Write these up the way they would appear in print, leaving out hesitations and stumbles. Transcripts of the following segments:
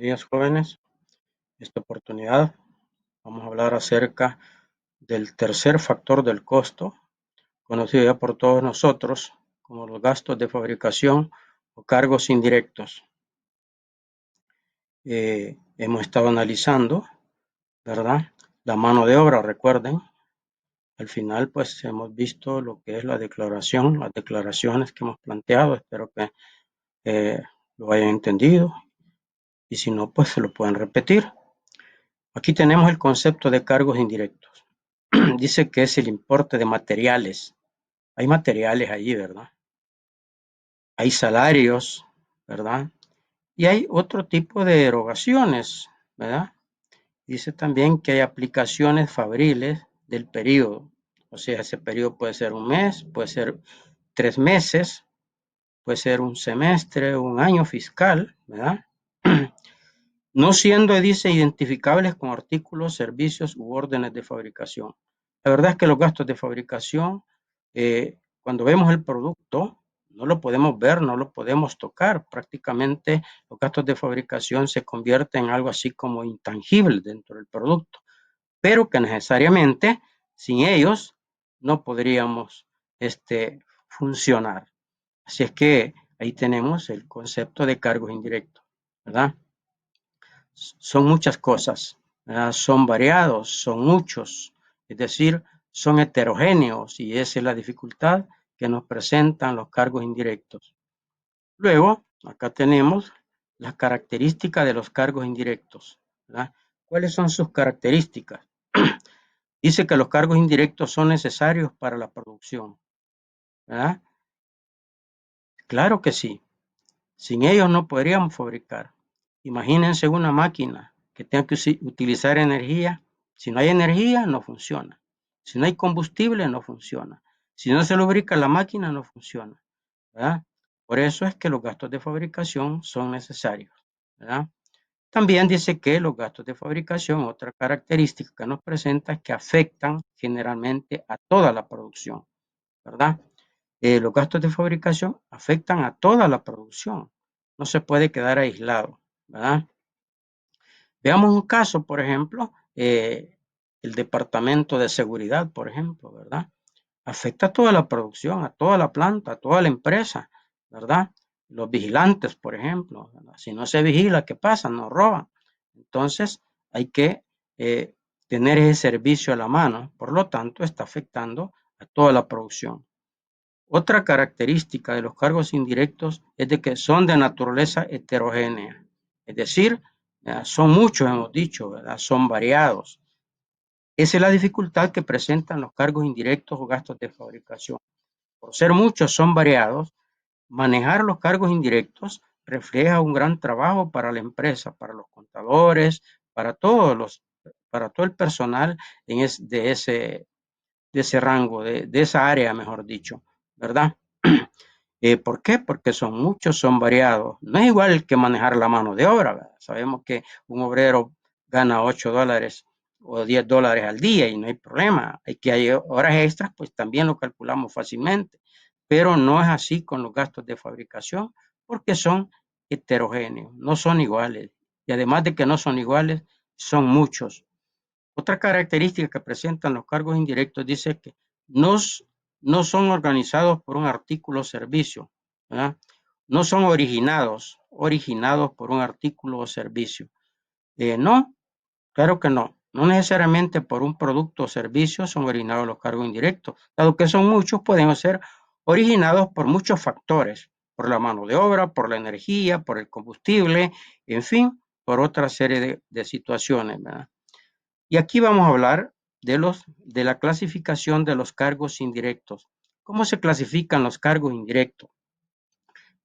días, jóvenes. Esta oportunidad vamos a hablar acerca del tercer factor del costo, conocido ya por todos nosotros como los gastos de fabricación o cargos indirectos. Hemos estado analizando, ¿verdad?, la mano de obra, recuerden. Al final, pues hemos visto lo que es la declaración, las declaraciones que hemos planteado. Espero que lo hayan entendido y si no, pues se lo pueden repetir. Aquí tenemos el concepto de cargos indirectos. Dice que es el importe de materiales. Hay materiales allí, ¿verdad? Hay salarios, ¿verdad? Y hay otro tipo de erogaciones, ¿verdad? Dice también que hay aplicaciones fabriles del periodo. O sea, ese periodo puede ser un mes, puede ser 3 meses, puede ser un semestre, un año fiscal, ¿verdad? No siendo, dice, identificables con artículos, servicios u órdenes de fabricación. La verdad es que los gastos de fabricación, cuando vemos el producto, no lo podemos ver, no lo podemos tocar. Prácticamente los gastos de fabricación se convierten en algo así como intangible dentro del producto, pero que necesariamente sin ellos no podríamos funcionar. Así es que ahí tenemos el concepto de cargos indirectos, ¿verdad? Son muchas cosas, ¿verdad? Son variados, son muchos, es decir, son heterogéneos y esa es la dificultad que nos presentan los cargos indirectos. Luego, acá tenemos las características de los cargos indirectos, ¿verdad? ¿Cuáles son sus características? Dice que los cargos indirectos son necesarios para la producción, ¿verdad? Claro que sí. Sin ellos no podríamos fabricar. Imagínense una máquina que tenga que utilizar energía. Si no hay energía, no funciona. Si no hay combustible, no funciona. Si no se lubrica la máquina, no funciona, ¿verdad? Por eso es que los gastos de fabricación son necesarios, ¿verdad? También dice que los gastos de fabricación, otra característica que nos presenta es que afectan generalmente a toda la producción, ¿verdad? Los gastos de fabricación afectan a toda la producción. No se puede quedar aislado, ¿verdad? Veamos un caso, por ejemplo, el departamento de seguridad, por ejemplo, ¿verdad? Afecta a toda la producción, a toda la planta, a toda la empresa, ¿verdad? Los vigilantes, por ejemplo, ¿verdad? Si no se vigila, ¿qué pasa? Nos roban. Entonces, hay que tener ese servicio a la mano. Por lo tanto, está afectando a toda la producción. Otra característica de los cargos indirectos es de que son de naturaleza heterogénea, es decir, son muchos, hemos dicho, ¿verdad? Son variados. Esa es la dificultad que presentan los cargos indirectos o gastos de fabricación. Por ser muchos, son variados. Manejar los cargos indirectos refleja un gran trabajo para la empresa, para los contadores, para para todo el personal de ese rango, de esa área, mejor dicho, ¿verdad? ¿Por qué? Porque son muchos, son variados. No es igual que manejar la mano de obra, ¿verdad? Sabemos que un obrero gana $8 o $10 al día y no hay problema. Hay horas extras, pues también lo calculamos fácilmente. Pero no es así con los gastos de fabricación porque son heterogéneos, no son iguales. Y además de que no son iguales, son muchos. Otra característica que presentan los cargos indirectos dice que no, no son organizados por un artículo o servicio, ¿verdad? No son originados por un artículo o servicio. No, claro que no. No necesariamente por un producto o servicio son originados los cargos indirectos, dado que son muchos, pueden ser originados por muchos factores, por la mano de obra, por la energía, por el combustible, en fin, por otra serie de situaciones, ¿verdad? Y aquí vamos a hablar de la clasificación de los cargos indirectos. ¿Cómo se clasifican los cargos indirectos?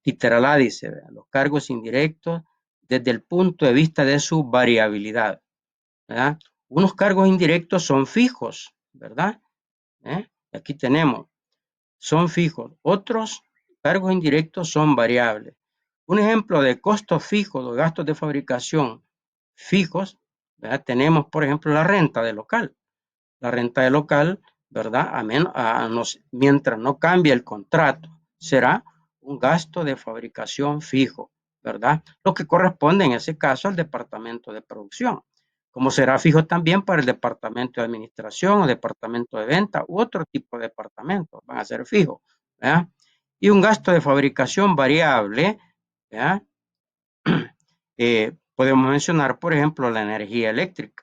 Literal dice, los cargos indirectos desde el punto de vista de su variabilidad, ¿verdad? Unos cargos indirectos son fijos, ¿verdad? Aquí tenemos, son fijos. Otros cargos indirectos son variables. Un ejemplo de costos fijos o gastos de fabricación fijos, ¿verdad? Tenemos, por ejemplo, la renta del local. La renta del local, ¿verdad? Mientras no cambie el contrato, será un gasto de fabricación fijo, ¿verdad? Lo que corresponde en ese caso al departamento de producción, como será fijo también para el departamento de administración o departamento de venta u otro tipo de departamento, van a ser fijos, ¿verdad? Y un gasto de fabricación variable, ¿verdad? Podemos mencionar, por ejemplo, la energía eléctrica.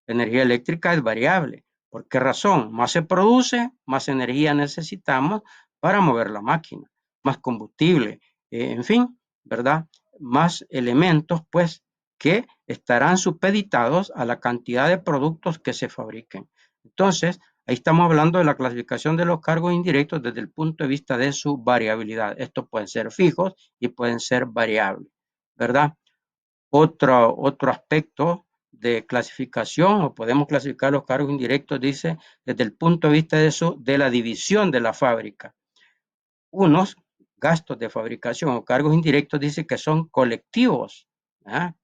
La energía eléctrica es variable. ¿Por qué razón? Más se produce, más energía necesitamos para mover la máquina, más combustible, en fin, ¿verdad? Más elementos, pues, que estarán supeditados a la cantidad de productos que se fabriquen. Entonces, ahí estamos hablando de la clasificación de los cargos indirectos desde el punto de vista de su variabilidad. Estos pueden ser fijos y pueden ser variables, ¿verdad? Otro aspecto de clasificación, o podemos clasificar los cargos indirectos, dice, desde el punto de vista de la división de la fábrica. Unos gastos de fabricación o cargos indirectos dice que son colectivos, ¿verdad?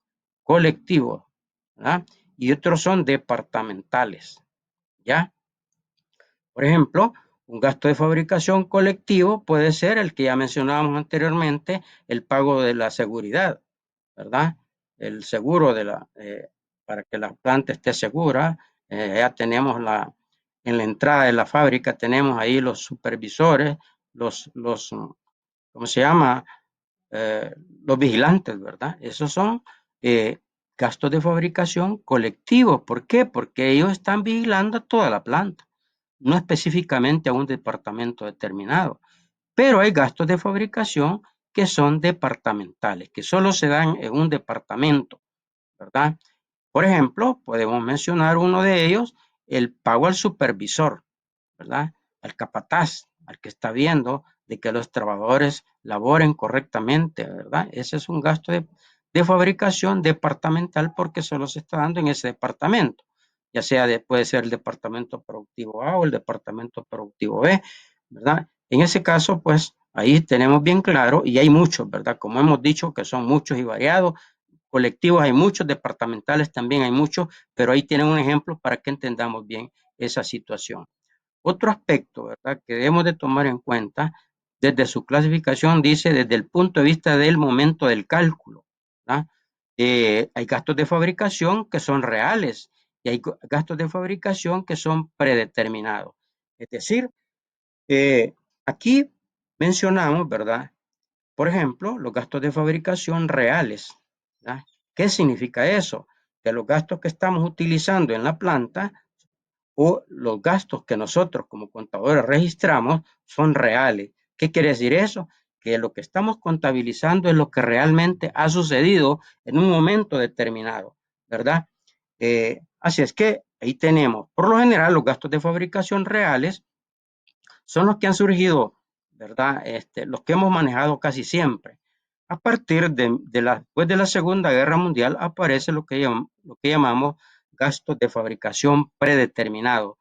Colectivos, ¿verdad? Y otros son departamentales, ¿ya? Por ejemplo, un gasto de fabricación colectivo puede ser el que ya mencionábamos anteriormente, el pago de la seguridad, ¿verdad? El seguro para que la planta esté segura. Ya tenemos en la entrada de la fábrica tenemos ahí los supervisores, los ¿cómo se llama? Los vigilantes, ¿verdad? Esos son eh, gastos de fabricación colectivos. ¿Por qué? Porque ellos están vigilando toda la planta, no específicamente a un departamento determinado. Pero hay gastos de fabricación que son departamentales, que solo se dan en un departamento, ¿verdad? Por ejemplo, podemos mencionar uno de ellos, el pago al supervisor, ¿verdad? Al capataz, al que está viendo de que los trabajadores laboren correctamente, ¿verdad? Ese es un gasto de fabricación departamental porque solo se está dando en ese departamento, ya sea puede ser el departamento productivo A o el departamento productivo B, ¿verdad? En ese caso, pues ahí tenemos bien claro, y hay muchos, ¿verdad? Como hemos dicho, que son muchos y variados, colectivos hay muchos, departamentales también hay muchos, pero ahí tienen un ejemplo para que entendamos bien esa situación. Otro aspecto, ¿verdad?, que debemos de tomar en cuenta desde su clasificación, dice desde el punto de vista del momento del cálculo, ¿verdad? Hay gastos de fabricación que son reales y hay gastos de fabricación que son predeterminados. Es decir, aquí mencionamos, ¿verdad? Por ejemplo, los gastos de fabricación reales, ¿verdad? ¿Qué significa eso? Que los gastos que estamos utilizando en la planta o los gastos que nosotros como contadores registramos son reales. ¿Qué quiere decir eso? Que lo que estamos contabilizando es lo que realmente ha sucedido en un momento determinado, ¿verdad? Así es que ahí tenemos, por lo general, los gastos de fabricación reales son los que han surgido, ¿verdad? Los que hemos manejado casi siempre. A partir después de la Segunda Guerra Mundial aparece lo que llamamos gastos de fabricación predeterminados.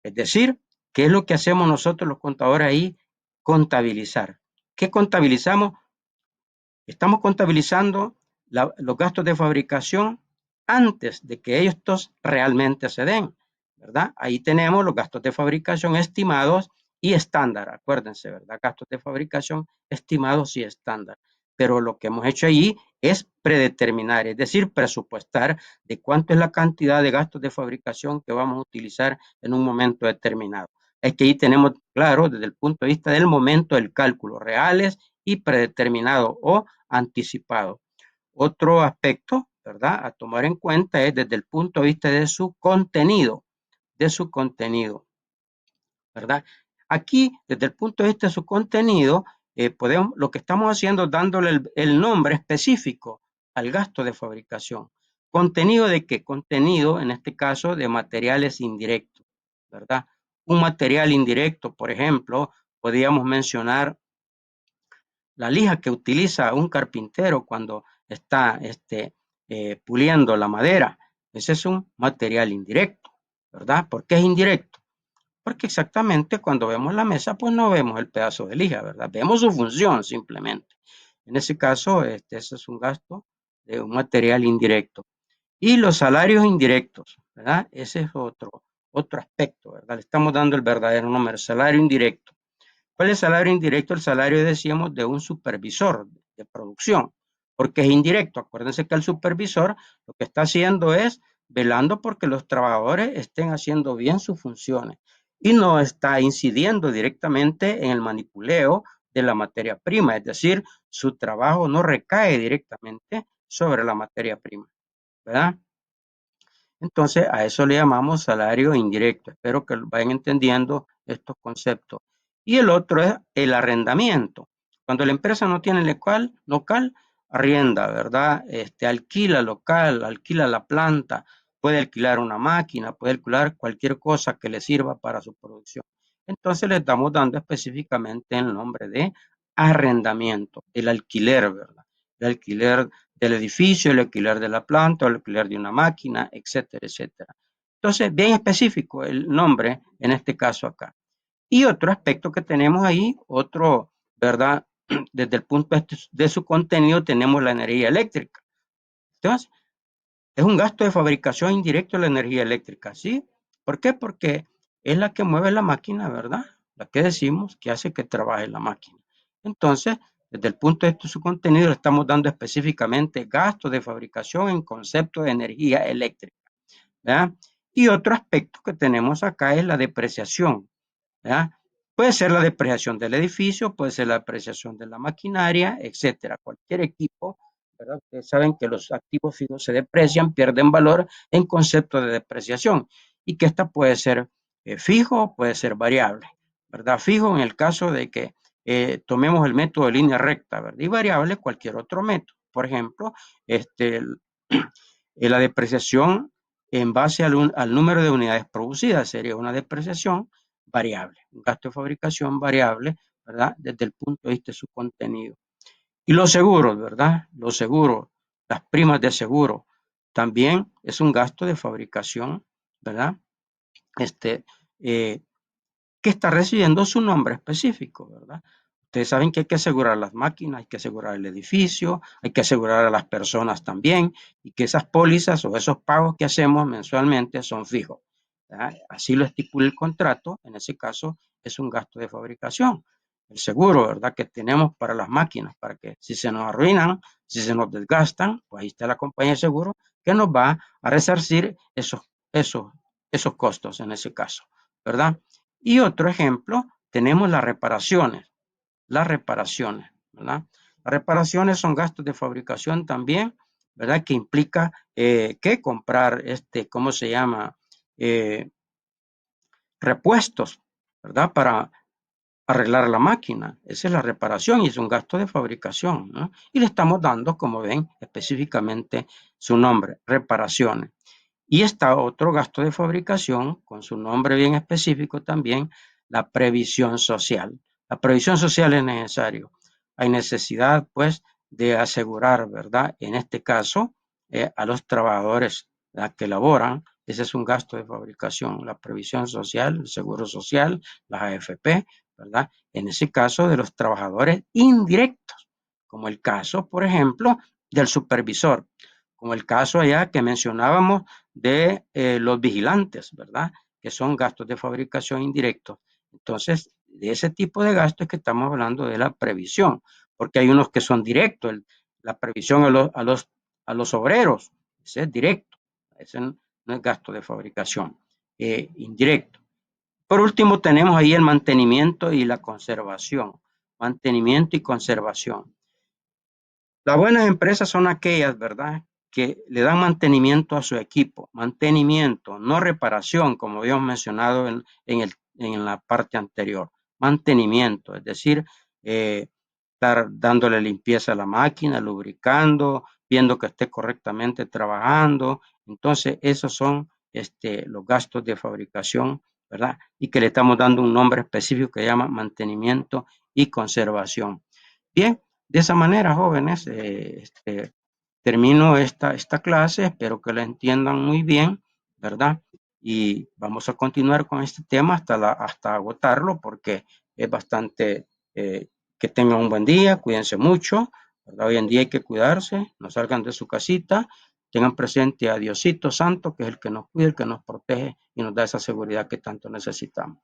Es decir, ¿qué es lo que hacemos nosotros los contadores ahí? Contabilizar. ¿Qué contabilizamos? Estamos contabilizando los gastos de fabricación antes de que estos realmente se den, ¿verdad? Ahí tenemos los gastos de fabricación estimados y estándar, acuérdense, ¿verdad? Gastos de fabricación estimados y estándar. Pero lo que hemos hecho ahí es predeterminar, es decir, presupuestar de cuánto es la cantidad de gastos de fabricación que vamos a utilizar en un momento determinado. Es que ahí tenemos claro desde el punto de vista del momento del cálculo, reales y predeterminado o anticipado. Otro aspecto, ¿verdad?, a tomar en cuenta es desde el punto de vista de su contenido, ¿verdad? Aquí, desde el punto de vista de su contenido, lo que estamos haciendo es dándole el nombre específico al gasto de fabricación. ¿Contenido de qué? Contenido, en este caso, de materiales indirectos, ¿verdad? Un material indirecto, por ejemplo, podríamos mencionar la lija que utiliza un carpintero cuando está puliendo la madera. Ese es un material indirecto, ¿verdad? ¿Por qué es indirecto? Porque exactamente cuando vemos la mesa, pues no vemos el pedazo de lija, ¿verdad? Vemos su función simplemente. En ese caso, ese es un gasto de un material indirecto. Y los salarios indirectos, ¿verdad? Ese es otro aspecto, ¿verdad? Le estamos dando el verdadero nombre, salario indirecto. ¿Cuál es el salario indirecto? El salario, decíamos, de un supervisor de producción. porque es indirecto. Acuérdense que el supervisor lo que está haciendo es velando porque los trabajadores estén haciendo bien sus funciones y no está incidiendo directamente en el manipuleo de la materia prima, es decir, su trabajo no recae directamente sobre la materia prima, ¿verdad? Entonces, a eso le llamamos salario indirecto. Espero que vayan entendiendo estos conceptos. Y el otro es el arrendamiento. Cuando la empresa no tiene local, arrienda, ¿verdad? Alquila local, alquila la planta, puede alquilar una máquina, puede alquilar cualquier cosa que le sirva para su producción. Entonces le estamos dando específicamente el nombre de arrendamiento, el alquiler, ¿verdad? El alquiler del edificio, el alquiler de la planta, el alquiler de una máquina, etcétera, etcétera. Entonces, bien específico el nombre en este caso acá. Y otro aspecto que tenemos ahí, otro, ¿verdad? Desde el punto de su contenido tenemos la energía eléctrica. Entonces, es un gasto de fabricación indirecto de la energía eléctrica, ¿sí? ¿Por qué? Porque es la que mueve la máquina, ¿verdad? La que decimos que hace que trabaje la máquina. Entonces, desde el punto de vista de su contenido, le estamos dando específicamente gasto de fabricación en concepto de energía eléctrica, ¿verdad? Y otro aspecto que tenemos acá es la depreciación, ¿verdad? Puede ser la depreciación del edificio, puede ser la depreciación de la maquinaria, etcétera. Cualquier equipo, ¿verdad? Ustedes saben que los activos fijos se deprecian, pierden valor en concepto de depreciación y que esta puede ser fijo, puede ser variable, ¿verdad? Fijo en el caso de que tomemos el método de línea recta, ¿verdad? Y variable cualquier otro método. Por ejemplo, la depreciación en base al número de unidades producidas sería una depreciación variable, un gasto de fabricación variable, ¿verdad? Desde el punto de vista de su contenido. Y los seguros, ¿verdad? Los seguros, las primas de seguro, también es un gasto de fabricación, ¿verdad? Este, eh, que está recibiendo su nombre específico, ¿verdad? Ustedes saben que hay que asegurar las máquinas, hay que asegurar el edificio, hay que asegurar a las personas también, y que esas pólizas o esos pagos que hacemos mensualmente son fijos, ¿verdad? Así lo estipula el contrato, en ese caso es un gasto de fabricación. El seguro, ¿verdad? Que tenemos para las máquinas, para que si se nos arruinan, si se nos desgastan, pues ahí está la compañía de seguro que nos va a resarcir esos costos en ese caso, ¿verdad? Y otro ejemplo, tenemos las reparaciones, ¿verdad? Las reparaciones son gastos de fabricación también, ¿verdad? Que implica que comprar, ¿cómo se llama? Eh, Repuestos, ¿verdad? Para arreglar la máquina. Esa es la reparación y es un gasto de fabricación, ¿no? Y le estamos dando, como ven, específicamente su nombre, reparaciones. Y está otro gasto de fabricación, con su nombre bien específico también, la previsión social. La previsión social es necesario. Hay necesidad, pues, de asegurar, ¿verdad? En este caso, a los trabajadores, ¿verdad?, que laboran. Ese es un gasto de fabricación. La previsión social, el seguro social, las AFP, ¿verdad? En ese caso, de los trabajadores indirectos, como el caso, por ejemplo, del supervisor, como el caso allá que mencionábamos de los vigilantes, ¿verdad? Que son gastos de fabricación indirectos. Entonces, de ese tipo de gastos es que estamos hablando de la previsión, porque hay unos que son directos, la previsión a los obreros, ese es directo, ese no es gasto de fabricación indirecto. Por último, tenemos ahí el mantenimiento y la conservación. Mantenimiento y conservación. Las buenas empresas son aquellas, ¿verdad?, que le dan mantenimiento a su equipo, mantenimiento, no reparación, como habíamos mencionado en la parte anterior, mantenimiento, es decir, estar dándole limpieza a la máquina, lubricando, viendo que esté correctamente trabajando. Entonces, esos son los gastos de fabricación, ¿verdad? Y que le estamos dando un nombre específico que se llama mantenimiento y conservación. Bien, de esa manera, jóvenes, termino esta clase, espero que la entiendan muy bien, ¿verdad? Y vamos a continuar con este tema hasta agotarlo, porque es bastante, que tengan un buen día, cuídense mucho, ¿verdad? Hoy en día hay que cuidarse, no salgan de su casita, tengan presente a Diosito Santo, que es el que nos cuida, el que nos protege y nos da esa seguridad que tanto necesitamos.